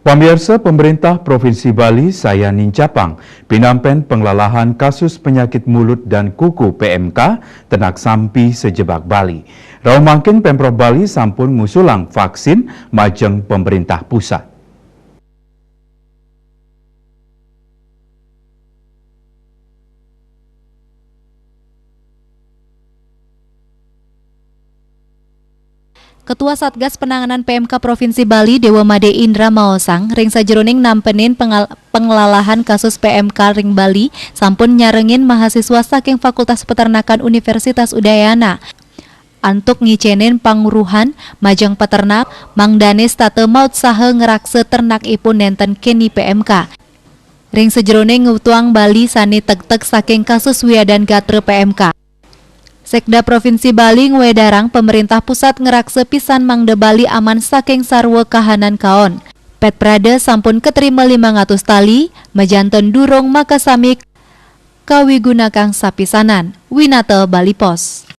Pemirsa, pemerintah Provinsi Bali saya Nincapang pinampen pengelalahan kasus penyakit mulut dan kuku PMK Tenak Sampi sejebak Bali. Raumangkin Pemprov Bali sampun ngusulang vaksin majeng pemerintah pusat. Ketua Satgas Penanganan PMK Provinsi Bali Dewa Made Indra Maosang ring sajeroning nampenin pengelalahan kasus PMK ring Bali sampun nyarengin mahasiswa saking Fakultas Peternakan Universitas Udayana antuk ngicenin panguruhan majang peternak mangdanis tate maut saha ngerakse ternak ipun nenten keni PMK. Ring sajeroning ngutuang Bali sani tek-tek saking kasus wiadan gatre PMK. Sekda Provinsi Bali ngwedarang pemerintah pusat ngerakse pisan mangde Bali aman saking sarwa kahanan kaon. Pet Prada sampun keterima 500 tali, majanten durung maka sami kawigunakan sapisanan. Winata Bali Pos.